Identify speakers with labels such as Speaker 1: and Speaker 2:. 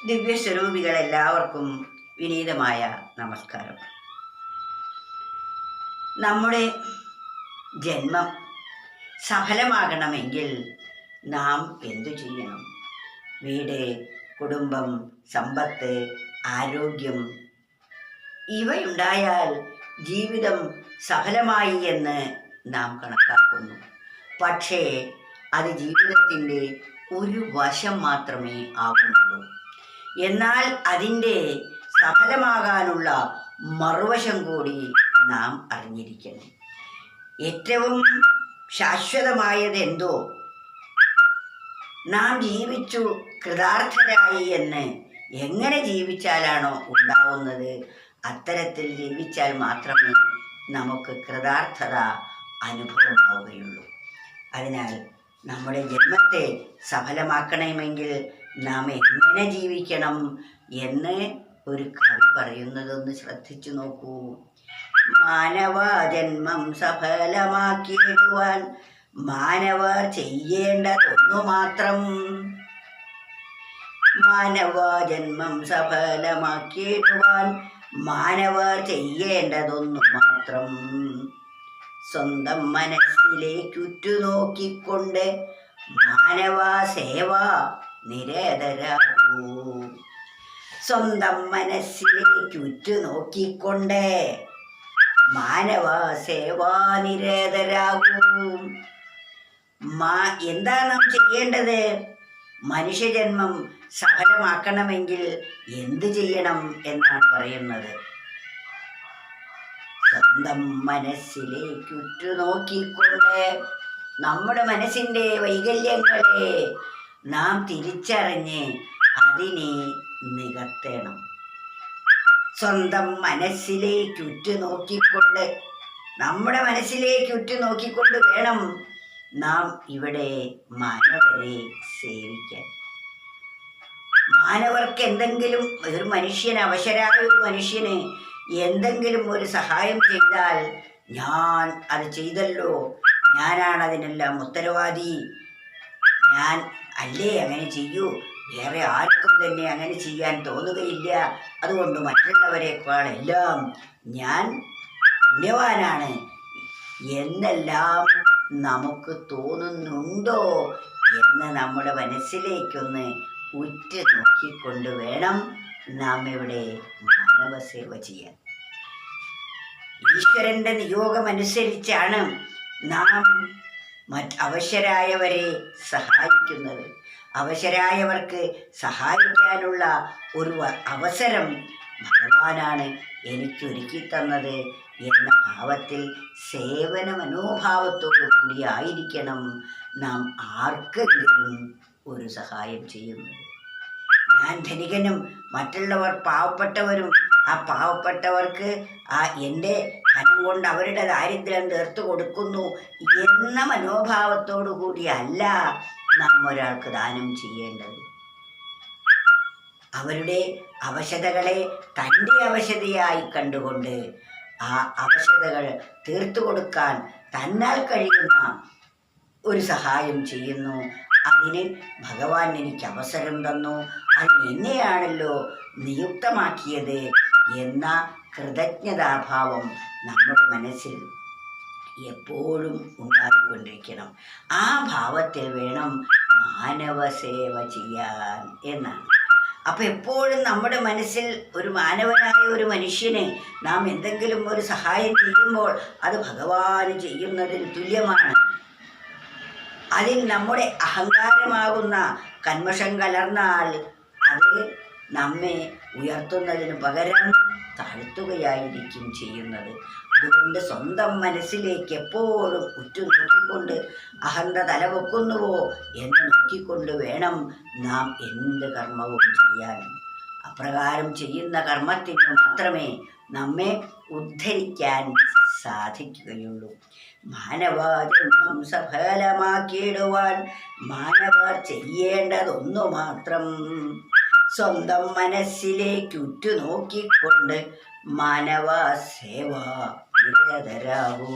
Speaker 1: ദിവ്യസ്വരൂപികളെല്ലാവർക്കും വിനീതമായ നമസ്കാരം. നമ്മുടെ ജന്മം സഫലമാകണമെങ്കിൽ നാം എന്തു ചെയ്യണം? വീട്, കുടുംബം, സമ്പത്ത്, ആരോഗ്യം ഇവയുണ്ടായാൽ ജീവിതം സഫലമായി എന്ന് നാം കണക്കാക്കുന്നു. പക്ഷേ അത് ജീവിതത്തിൻ്റെ ഒരു വശം മാത്രമേ ആകുന്നുള്ളൂ. എന്നാൽ അതിൻ്റെ സഫലമാകാനുള്ള മറുവശം കൂടി നാം അറിഞ്ഞിരിക്കണം. ഏറ്റവും ശാശ്വതമായതെന്തോ നാം ജീവിച്ചു കൃതാർത്ഥരായി എന്ന് എങ്ങനെ ജീവിച്ചാലാണോ ഉണ്ടാവുന്നത്, അത്തരത്തിൽ ജീവിച്ചാൽ മാത്രമേ നമുക്ക് കൃതാർത്ഥത അനുഭവമാവുകയുള്ളൂ. അതിനാൽ നമ്മുടെ ജന്മത്തെ സഫലമാക്കണമെങ്കിൽ നാം എങ്ങനെ ജീവിക്കണം എന്ന് ഒരു കവി പറയുന്നതൊന്ന് ശ്രദ്ധിച്ചു നോക്കൂ. മാനവ ജന്മം സഫലമാക്കിയിടുവാൻ മാനവർ ചെയ്യേണ്ടതൊന്നു മാത്രം. മാനവ ജന്മം സഫലമാക്കിയിടുവാൻ മാനവർ ചെയ്യേണ്ടതൊന്നു മാത്രം. സ്വന്തം മനസ്സിലേക്കുറ്റു നോക്കിക്കൊണ്ട് മാനവ സേവ നിരതരാകൂ. സ്വന്തം മനസ്സിലേക്കുറ്റു നോക്കിക്കൊണ്ട് മാനവ സേവാ നിരതരാകൂ. എന്താ നാം ചെയ്യേണ്ടത്? മനുഷ്യജന്മം സഫലമാക്കണമെങ്കിൽ എന്ത് ചെയ്യണം എന്നാണ് പറയുന്നത്. സ്വന്തം മനസ്സിലേക്കുറ്റു നോക്കിക്കൊണ്ട് നമ്മുടെ മനസ്സിൻ്റെ വൈകല്യങ്ങളെ നാം തിരിച്ചറിഞ്ഞ് അതിനെ നികത്തണം. സ്വന്തം മനസ്സിലേക്കുറ്റു നോക്കിക്കൊണ്ട് നമ്മുടെ മനസ്സിലേക്കുറ്റു നോക്കിക്കൊണ്ട് വേണം നാം ഇവിടെ മാനവരെ സേവിക്കാൻ. മാനവർക്ക് എന്തെങ്കിലും ഒരു മനുഷ്യന്, അവശരായ ഒരു മനുഷ്യന് എന്തെങ്കിലും ഒരു സഹായം ചെയ്താൽ ഞാൻ അത് ചെയ്തല്ലോ, ഞാനാണ് അതിനെല്ലാം ഉത്തരവാദി, ഞാൻ അല്ലേ അങ്ങനെ ചെയ്യൂ, വേറെ ആർക്കും തന്നെ അങ്ങനെ ചെയ്യാൻ തോന്നുകയില്ല, അതുകൊണ്ട് മറ്റുള്ളവരെക്കാളെല്ലാം ഞാൻ പുണ്യവാനാണ് എന്നെല്ലാം നമുക്ക് തോന്നുന്നുണ്ടോ എന്ന് നമ്മുടെ മനസ്സിലേക്കൊന്ന് ഉറ്റ് നോക്കിക്കൊണ്ട് വേണം നാം ഇവിടെ മാനവസേവ ചെയ്യാൻ. ഈശ്വരൻ്റെ നിയോഗമനുസരിച്ചാണ് നാം അവശരായവരെ സഹായിക്കുന്നത്. അവശരായവർക്ക് സഹായിക്കാനുള്ള ഒരു അവസരം ഭഗവാനാണ് എനിക്കൊരുക്കി തന്നത് എന്ന ഭാവത്തിൽ, സേവന മനോഭാവത്തോടു കൂടി ആയിരിക്കണം നാം ആർക്കെങ്കിലും ഒരു സഹായം ചെയ്യുന്നത്. ഞാൻ ധനികനും മറ്റുള്ളവർ പാവപ്പെട്ടവരും, ആ പാവപ്പെട്ടവർക്ക് എൻ്റെ ധനം കൊണ്ട് അവരുടെ ദാരിദ്ര്യം തീർത്തു കൊടുക്കുന്നു എന്ന മനോഭാവത്തോടു കൂടി അല്ല നാം ഒരാൾക്ക് ദാനം ചെയ്യേണ്ടത്. അവരുടെ അവശതകളെ തൻ്റെ അവശതയായി കണ്ടുകൊണ്ട് ആ അവശതകൾ തീർത്തു കൊടുക്കാൻ തന്നാൽ കഴിയുന്ന ഒരു സഹായം ചെയ്യുന്നു. അതിന് ഭഗവാൻ എനിക്ക് അവസരം തന്നു, അതിന് എന്നെയാണല്ലോ നിയുക്തമാക്കിയത് എന്ന കൃതജ്ഞതാഭാവം നമ്മുടെ മനസ്സിൽ എപ്പോഴും ഉണ്ടായിക്കൊണ്ടിരിക്കണം. ആ ഭാവത്തിൽ വേണം മാനവസേവ ചെയ്യാൻ എന്നാണ്. അപ്പം എപ്പോഴും നമ്മുടെ മനസ്സിൽ ഒരു മാനവനായ ഒരു മനുഷ്യന് നാം എന്തെങ്കിലും ഒരു സഹായം ചെയ്യുമ്പോൾ അത് ഭഗവാന് ചെയ്യുന്നതിന് തുല്യമാണ്. അതിൽ നമ്മുടെ അഹങ്കാരമാകുന്ന കന്മഷം കലർന്നാൽ അത് നമ്മെ ഉയർത്തുന്നതിന് പകരം താഴ്ത്തുകയായിരിക്കും ചെയ്യുന്നത്. അതുകൊണ്ട് സ്വന്തം മനസ്സിലേക്ക് എപ്പോഴും ഉറ്റുനോക്കിക്കൊണ്ട് അഹന്ത തലവെക്കുന്നുവോ എന്ന് നോക്കിക്കൊണ്ട് വേണം നാം എന്ത് കർമ്മവും ചെയ്യാൻ. അപ്രകാരം ചെയ്യുന്ന കർമ്മത്തിന് മാത്രമേ നമ്മെ ഉദ്ധരിക്കാൻ സാധിക്കുകയുള്ളൂ. മാനവജന്മം സഫലമാക്കിയിടുവാൻ മാനവർ ചെയ്യേണ്ടതൊന്നു മാത്രം. സ്വന്തം മനസ്സിലേക്കുറ്റു നോക്കിക്കൊണ്ട് മാനവ സേവ നിരതരാകൂ.